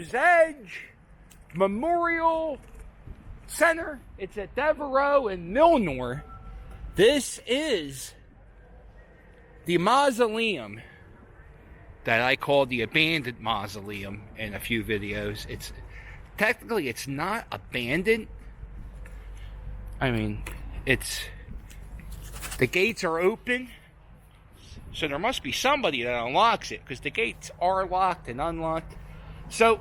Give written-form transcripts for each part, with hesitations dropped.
Meadows Edge Memorial Center. It's at Devereaux and Milnor. This is the mausoleum that I call the abandoned mausoleum in a few videos. It's technically, it's not abandoned. I mean, the gates are open, so there must be somebody that unlocks it, because the gates are locked and unlocked. So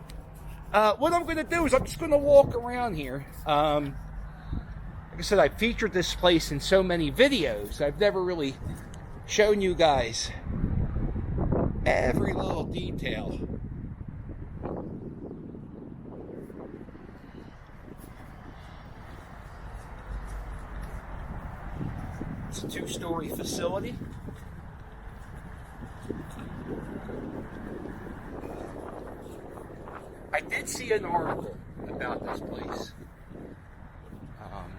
what I'm going to do is I'm just going to walk around here. Like I said, I featured this place in so many videos. I've never really shown you guys every little detail. It's a 2-story facility. I did see an article about this place.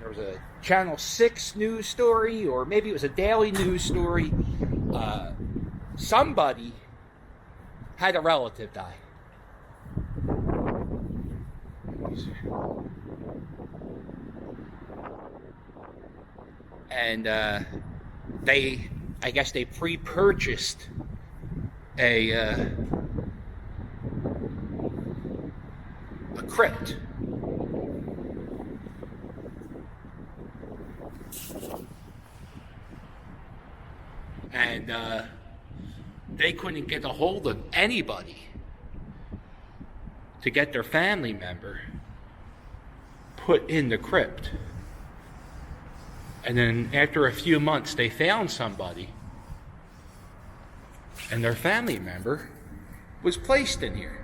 There was a Channel 6 news story, or maybe it was a daily news story. Somebody had a relative die. And I guess they pre-purchased a crypt. And they couldn't get a hold of anybody to get their family member put in the crypt. And then after a few months, they found somebody, and their family member was placed in here.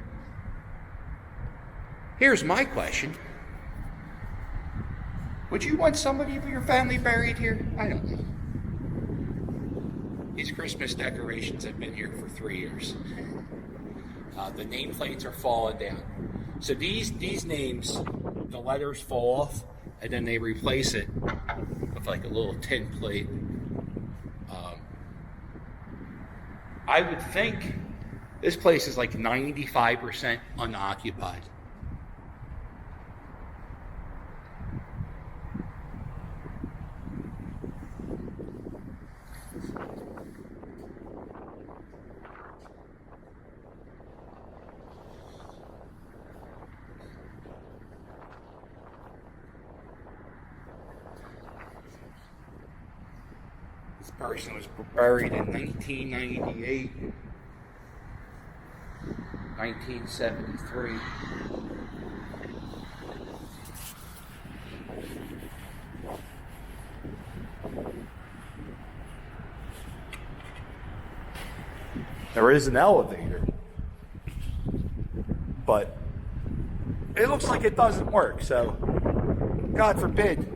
Here's my question. Would you want somebody of your family buried here? I don't know. These Christmas decorations have been here for 3 years. The nameplates are falling down. So these names, the letters fall off, and then they replace it with like a little tin plate. I would think this place is like 95% unoccupied. This person was buried in 1998, 1973. There is an elevator, but it looks like it doesn't work. So, God forbid,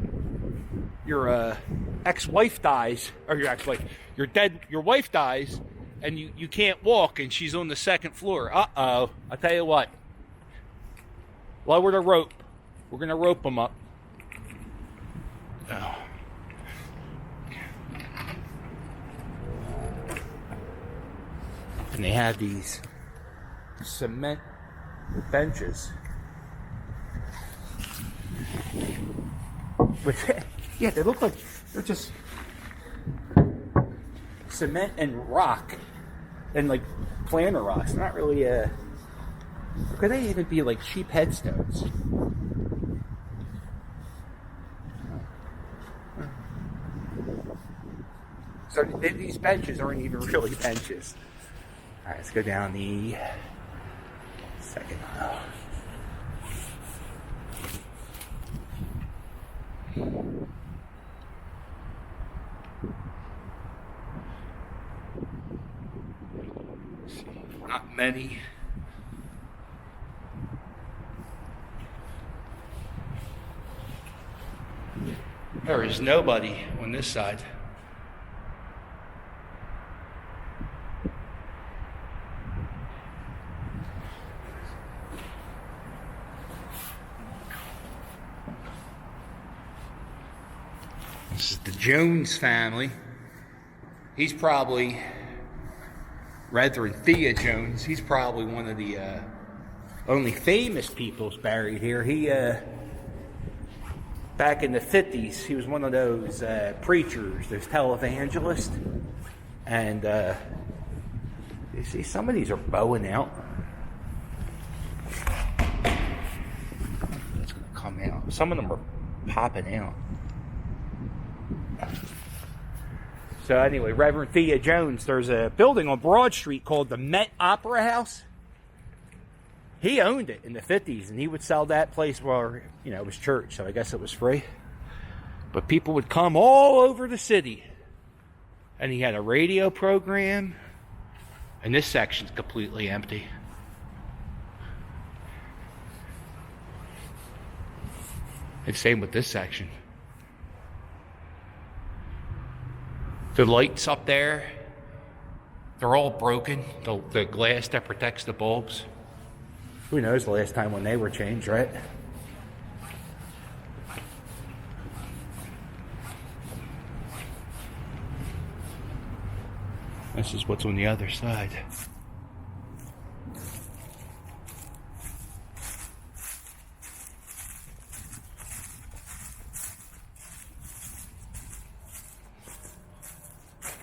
your ex-wife dies, or your ex-wife, your wife dies, and you can't walk, and she's on the second floor. Uh-oh. I'll tell you what. Lower the rope. We're going to rope them up. Oh. And they have these cement benches. Which, yeah, they look like they're just cement and rock, and like planter rocks. Not really or could they even be like cheap headstones? So these benches aren't even really benches. All right, let's go down the second aisle. Not many. There is nobody on this side. This is the Jones family. He's probably, Reverend Thea Jones, he's probably one of the only famous people's buried here. He, back in the 50s, he was one of those preachers, those televangelists. And you see, some of these are bowing out. It's going to come out. Some of them are popping out. So anyway, Reverend Thea Jones, there's a building on Broad Street called the Met Opera House. He owned it in the 50s, and he would sell that place where, you know, it was church, so I guess it was free. But people would come all over the city. And he had a radio program. And this section's completely empty. And same with this section. The lights up there, they're all broken. The glass that protects the bulbs. Who knows the last time when they were changed, right? This is what's on the other side.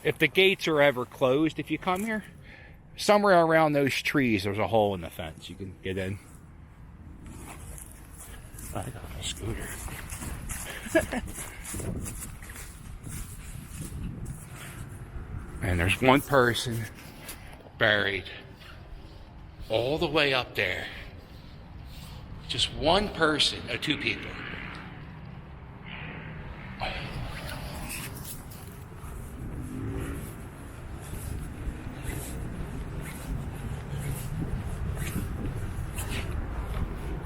If the gates are ever closed, if you come here, somewhere around those trees, there's a hole in the fence. You can get in. I got a scooter. And there's one person buried all the way up there. Just one person, or two people.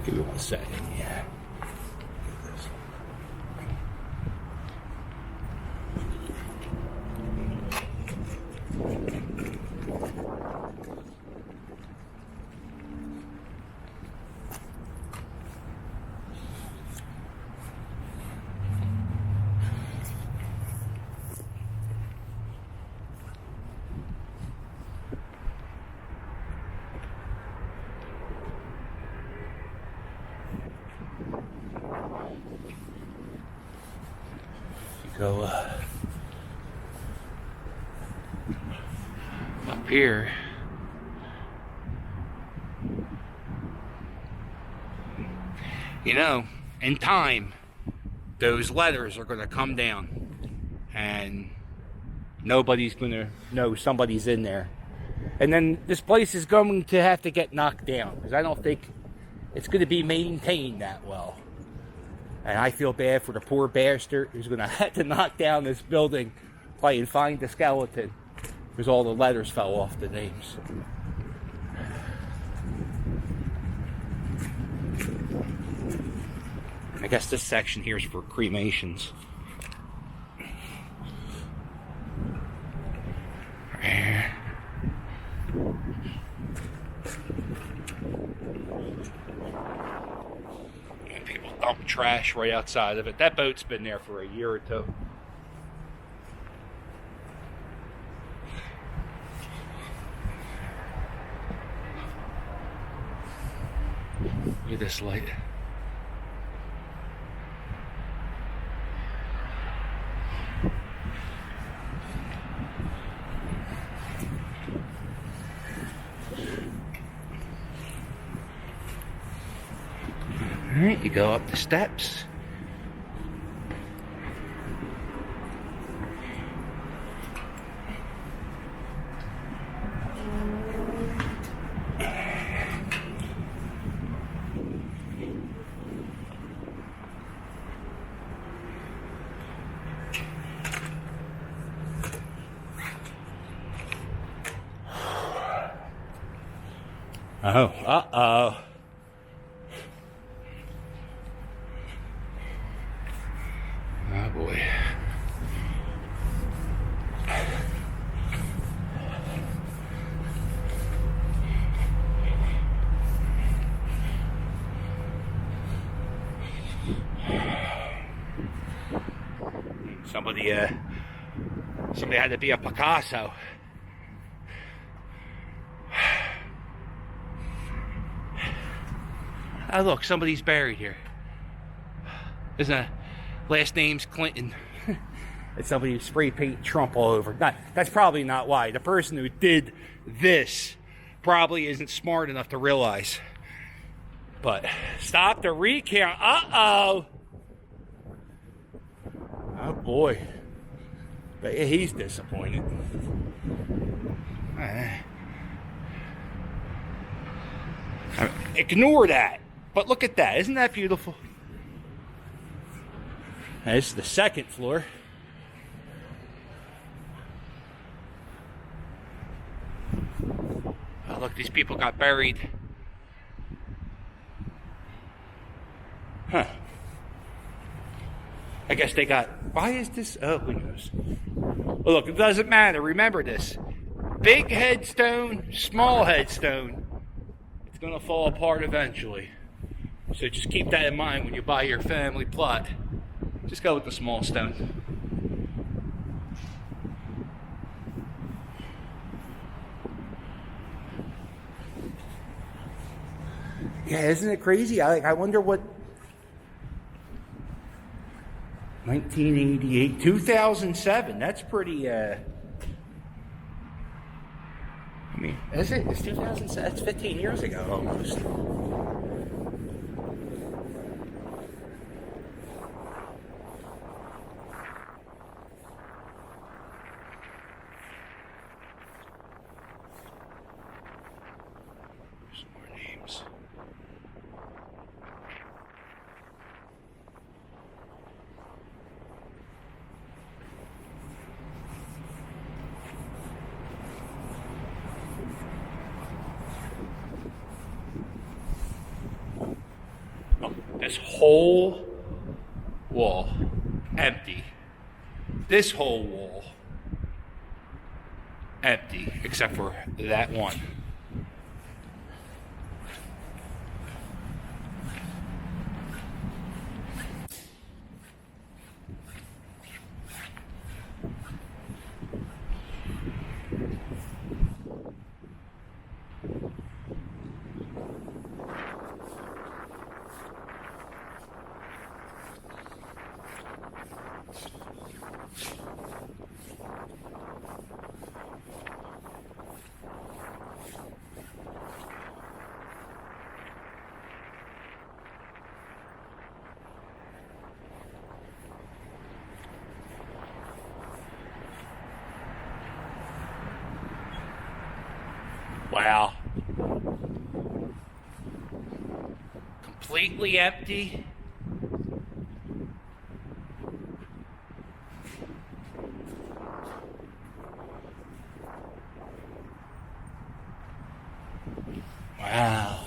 Give me 1 second, yeah. Go up here. You know, in time, those letters are going to come down, and nobody's going to know somebody's in there. And then this place is going to have to get knocked down, because I don't think it's going to be maintained that well. And I feel bad for the poor bastard who's going to have to knock down this building, play and find the skeleton, because all the letters fell off the names. I guess this section here is for cremations. Dump trash right outside of it. That boat's been there for a year or two. Look at this light. Alright, you go up the steps. Oh, uh-oh. Oh boy. Somebody had to be a Picasso. Oh, look, somebody's buried here. There's a last name's Clinton. It's somebody who spray paint Trump all over. That's probably not why. The person who did this probably isn't smart enough to realize. But stop the recount. Uh-oh. Oh, boy. But yeah, he's disappointed. Ignore that. But look at that. Isn't that beautiful? This is the second floor. Oh, look, these people got buried. Huh. I guess they got... Why is this... Oh, who knows? Well, look, it doesn't matter. Remember this. Big headstone, small headstone. It's going to fall apart eventually. So just keep that in mind when you buy your family plot. Just go with the small stone. Yeah, isn't it crazy? I wonder what... 1988, 2007. That's pretty, I mean, is it? It's 2007. That's 15 years ago, almost. Some more names. This whole wall empty. This whole wall empty, except for that one. Wow. Completely empty. Wow.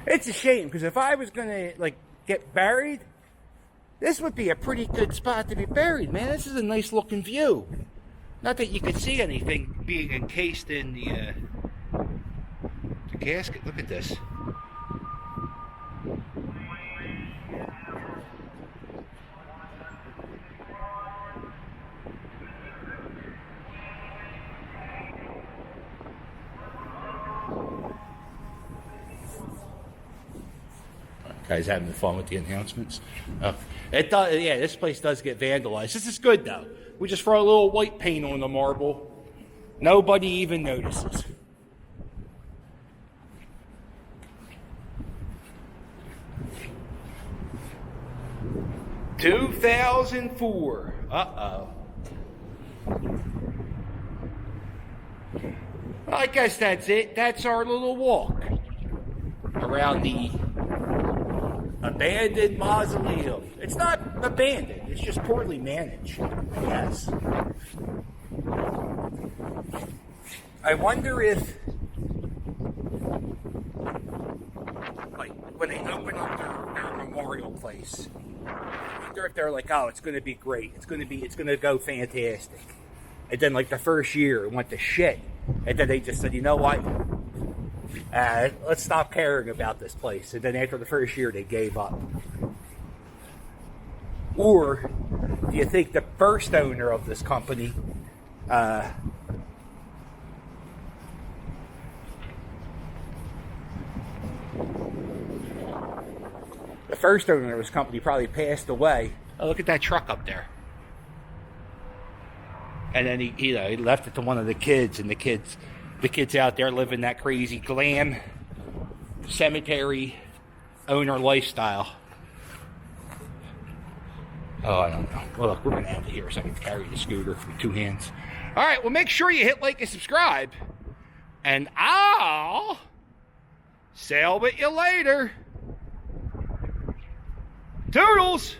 It's a shame, because if I was going to, like, get buried, this would be a pretty good spot to be buried, man. This is a nice looking view. Not that you could see anything being encased in the casket. Look at this. Guys having fun with the announcements. It does, yeah, this place does get vandalized. This is good, though. We just throw a little white paint on the marble. Nobody even notices. $2004. Uh-oh. Well, I guess that's it. That's our little walk around the abandoned mausoleum. It's not abandoned. It's just poorly managed, I guess. I wonder if start, they're like, oh, it's going to be great. It's going to go fantastic. And then, like, the first year, it went to shit. And then they just said, you know what? Let's stop caring about this place. And then after the first year, they gave up. Or do you think the first owner of this company the first owner of this company probably passed away? Oh, look at that truck up there. And then he left it to one of the kids, and the kids out there living that crazy glam cemetery owner lifestyle. Oh, I don't know. Well, look, we're going to end it here so I can carry the scooter with 2 hands. All right, well, make sure you hit like and subscribe. And I'll sail with you later. Toodles!